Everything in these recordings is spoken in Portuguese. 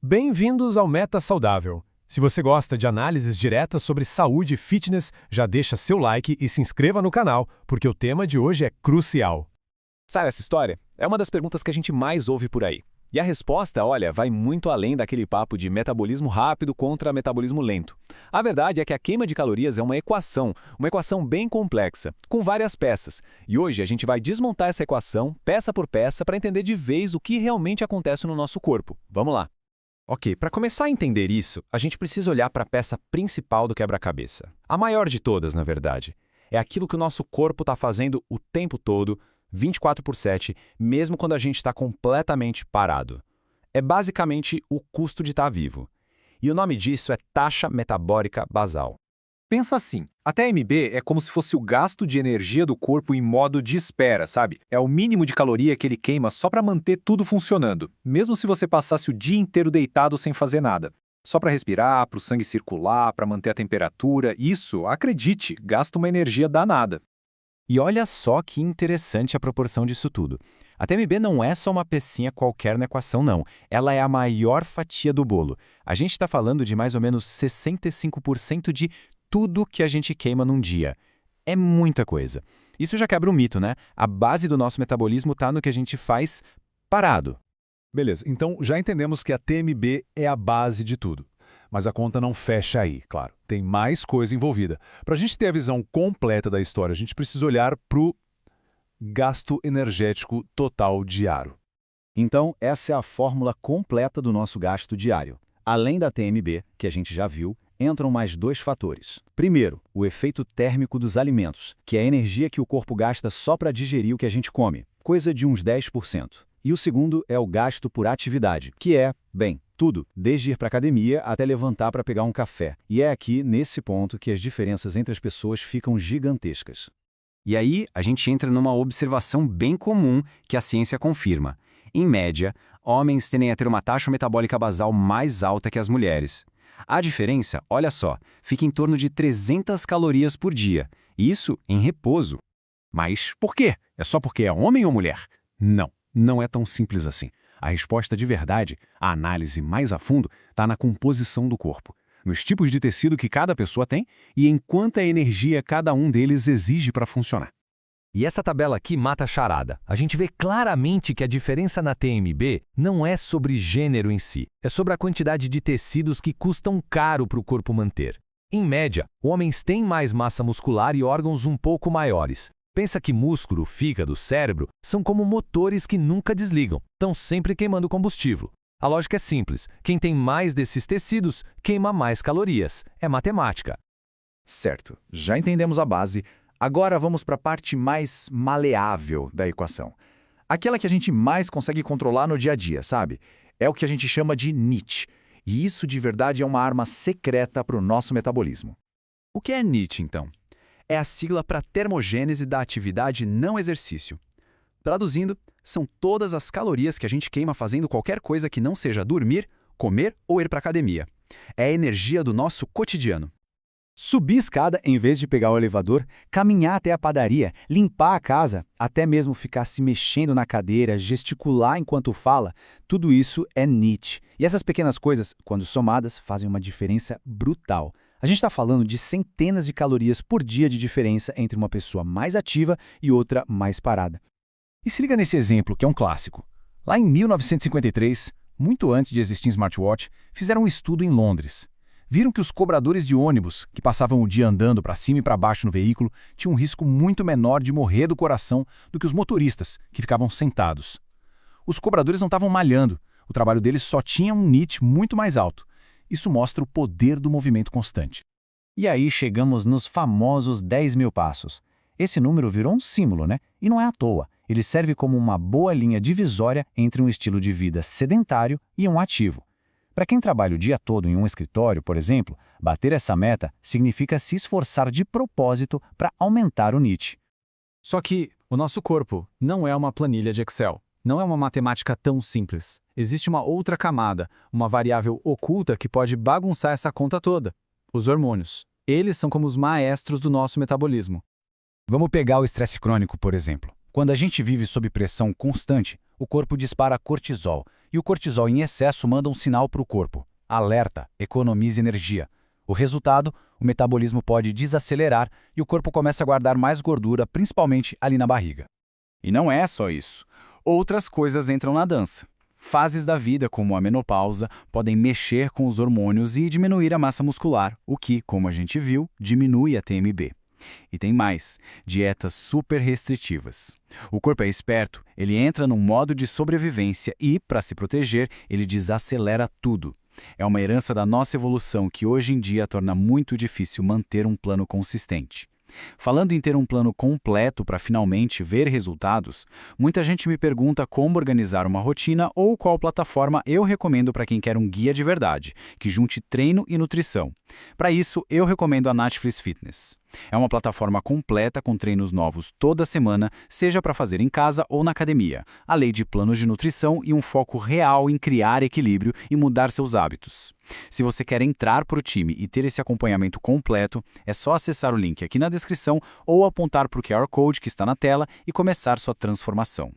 Bem-vindos ao Meta Saudável. Se você gosta de análises diretas sobre saúde e fitness, já deixa seu like e se inscreva no canal, porque o tema de hoje é crucial. Sabe essa história? É uma das perguntas que a gente mais ouve por aí. E a resposta, olha, vai muito além daquele papo de metabolismo rápido contra metabolismo lento. A verdade é que a queima de calorias é uma equação bem complexa, com várias peças. E hoje a gente vai desmontar essa equação, peça por peça, para entender de vez o que realmente acontece no nosso corpo. Vamos lá. Ok, para começar a entender isso, a gente precisa olhar para a peça principal do quebra-cabeça. A maior de todas, na verdade. É aquilo que o nosso corpo está fazendo o tempo todo, 24/7, mesmo quando a gente está completamente parado. É basicamente o custo de estar vivo. E o nome disso é taxa metabólica basal. Pensa assim, a TMB é como se fosse o gasto de energia do corpo em modo de espera, sabe? É o mínimo de caloria que ele queima só para manter tudo funcionando, mesmo se você passasse o dia inteiro deitado sem fazer nada. Só para respirar, para o sangue circular, para manter a temperatura, isso, acredite, gasta uma energia danada. E olha só que interessante a proporção disso tudo. A TMB não é só uma pecinha qualquer na equação, não. Ela é a maior fatia do bolo. A gente está falando de mais ou menos 65% de tudo que a gente queima num dia. É muita coisa. Isso já quebra um mito, né? A base do nosso metabolismo está no que a gente faz parado. Beleza, então já entendemos que a TMB é a base de tudo. Mas a conta não fecha aí, claro. Tem mais coisa envolvida. Para a gente ter a visão completa da história, a gente precisa olhar para o gasto energético total diário. Então, essa é a fórmula completa do nosso gasto diário. Além da TMB, que a gente já viu, entram mais dois fatores. Primeiro, o efeito térmico dos alimentos, que é a energia que o corpo gasta só para digerir o que a gente come, coisa de uns 10%. E o segundo é o gasto por atividade, que é, bem, tudo, desde ir para a academia até levantar para pegar um café. E é aqui, nesse ponto, que as diferenças entre as pessoas ficam gigantescas. E aí, a gente entra numa observação bem comum que a ciência confirma. Em média, homens tendem a ter uma taxa metabólica basal mais alta que as mulheres. A diferença, olha só, fica em torno de 300 calorias por dia. Isso em repouso. Mas por quê? É só porque é homem ou mulher? Não, não é tão simples assim. A resposta de verdade, a análise mais a fundo, está na composição do corpo, nos tipos de tecido que cada pessoa tem e em quanta energia cada um deles exige para funcionar. E essa tabela aqui mata a charada. A gente vê claramente que a diferença na TMB não é sobre gênero em si, é sobre a quantidade de tecidos que custam caro para o corpo manter. Em média, homens têm mais massa muscular e órgãos um pouco maiores. Pensa que músculo, fígado, cérebro são como motores que nunca desligam, estão sempre queimando combustível. A lógica é simples, quem tem mais desses tecidos queima mais calorias. É matemática. Certo, já entendemos a base. Agora vamos para a parte mais maleável da equação. Aquela que a gente mais consegue controlar no dia a dia, sabe? É o que a gente chama de NEAT. E isso de verdade é uma arma secreta para o nosso metabolismo. O que é NEAT, então? É a sigla para termogênese da atividade não exercício. Traduzindo, são todas as calorias que a gente queima fazendo qualquer coisa que não seja dormir, comer ou ir para a academia. É a energia do nosso cotidiano. Subir escada em vez de pegar o elevador, caminhar até a padaria, limpar a casa, até mesmo ficar se mexendo na cadeira, gesticular enquanto fala, tudo isso é NEAT. E essas pequenas coisas, quando somadas, fazem uma diferença brutal. A gente está falando de centenas de calorias por dia de diferença entre uma pessoa mais ativa e outra mais parada. E se liga nesse exemplo, que é um clássico. Lá em 1953, muito antes de existir smartwatch, fizeram um estudo em Londres. Viram que os cobradores de ônibus, que passavam o dia andando para cima e para baixo no veículo, tinham um risco muito menor de morrer do coração do que os motoristas, que ficavam sentados. Os cobradores não estavam malhando, o trabalho deles só tinha um NEAT muito mais alto. Isso mostra o poder do movimento constante. E aí chegamos nos famosos 10.000 passos. Esse número virou um símbolo, né? E não é à toa. Ele serve como uma boa linha divisória entre um estilo de vida sedentário e um ativo. Para quem trabalha o dia todo em um escritório, por exemplo, bater essa meta significa se esforçar de propósito para aumentar o NEAT. Só que o nosso corpo não é uma planilha de Excel. Não é uma matemática tão simples. Existe uma outra camada, uma variável oculta que pode bagunçar essa conta toda. Os hormônios. Eles são como os maestros do nosso metabolismo. Vamos pegar o estresse crônico, por exemplo. Quando a gente vive sob pressão constante, o corpo dispara cortisol, e E o cortisol em excesso manda um sinal para o corpo. Alerta, economize energia. O resultado, o metabolismo pode desacelerar e o corpo começa a guardar mais gordura, principalmente ali na barriga. E não é só isso. Outras coisas entram na dança. Fases da vida, como a menopausa, podem mexer com os hormônios e diminuir a massa muscular, o que, como a gente viu, diminui a TMB. E tem mais, dietas super restritivas. O corpo é esperto, ele entra num modo de sobrevivência e, para se proteger, ele desacelera tudo. É uma herança da nossa evolução que hoje em dia torna muito difícil manter um plano consistente. Falando em ter um plano completo para finalmente ver resultados, muita gente me pergunta como organizar uma rotina ou qual plataforma eu recomendo para quem quer um guia de verdade, que junte treino e nutrição. Para isso, eu recomendo a Netflix Fitness. É uma plataforma completa com treinos novos toda semana, seja para fazer em casa ou na academia, além de planos de nutrição e um foco real em criar equilíbrio e mudar seus hábitos. Se você quer entrar para o time e ter esse acompanhamento completo, é só acessar o link aqui na descrição ou apontar para o QR Code que está na tela e começar sua transformação.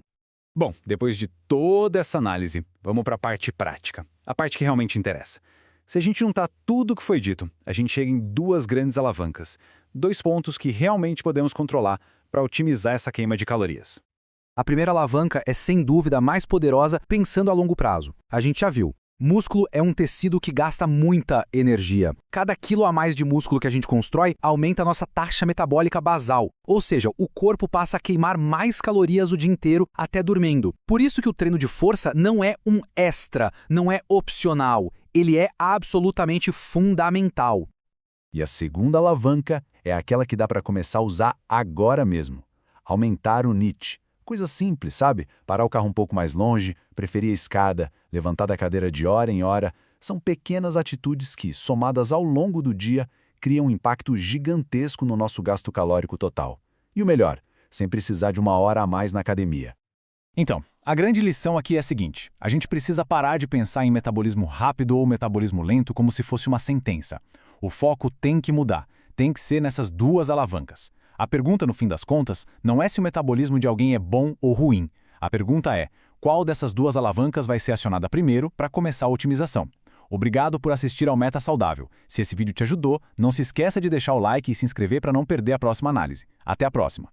Bom, depois de toda essa análise, vamos para a parte prática, a parte que realmente interessa. Se a gente juntar tudo o que foi dito, a gente chega em duas grandes alavancas, 2 pontos que realmente podemos controlar para otimizar essa queima de calorias. A primeira alavanca é sem dúvida a mais poderosa pensando a longo prazo. A gente já viu. Músculo é um tecido que gasta muita energia. Cada quilo a mais de músculo que a gente constrói aumenta a nossa taxa metabólica basal, ou seja, o corpo passa a queimar mais calorias o dia inteiro até dormindo. Por isso que o treino de força não é um extra, não é opcional, ele é absolutamente fundamental. E a segunda alavanca é aquela que dá para começar a usar agora mesmo. Aumentar o NEAT. Coisa simples, sabe? Parar o carro um pouco mais longe, preferir a escada, levantar da cadeira de hora em hora. São pequenas atitudes que, somadas ao longo do dia, criam um impacto gigantesco no nosso gasto calórico total. E o melhor, sem precisar de 1 hora a mais na academia. Então, a grande lição aqui é a seguinte: a gente precisa parar de pensar em metabolismo rápido ou metabolismo lento como se fosse uma sentença. O foco tem que mudar, tem que ser nessas 2 alavancas. A pergunta, no fim das contas, não é se o metabolismo de alguém é bom ou ruim. A pergunta é, qual dessas 2 alavancas vai ser acionada primeiro para começar a otimização? Obrigado por assistir ao Meta Saudável. Se esse vídeo te ajudou, não se esqueça de deixar o like e se inscrever para não perder a próxima análise. Até a próxima!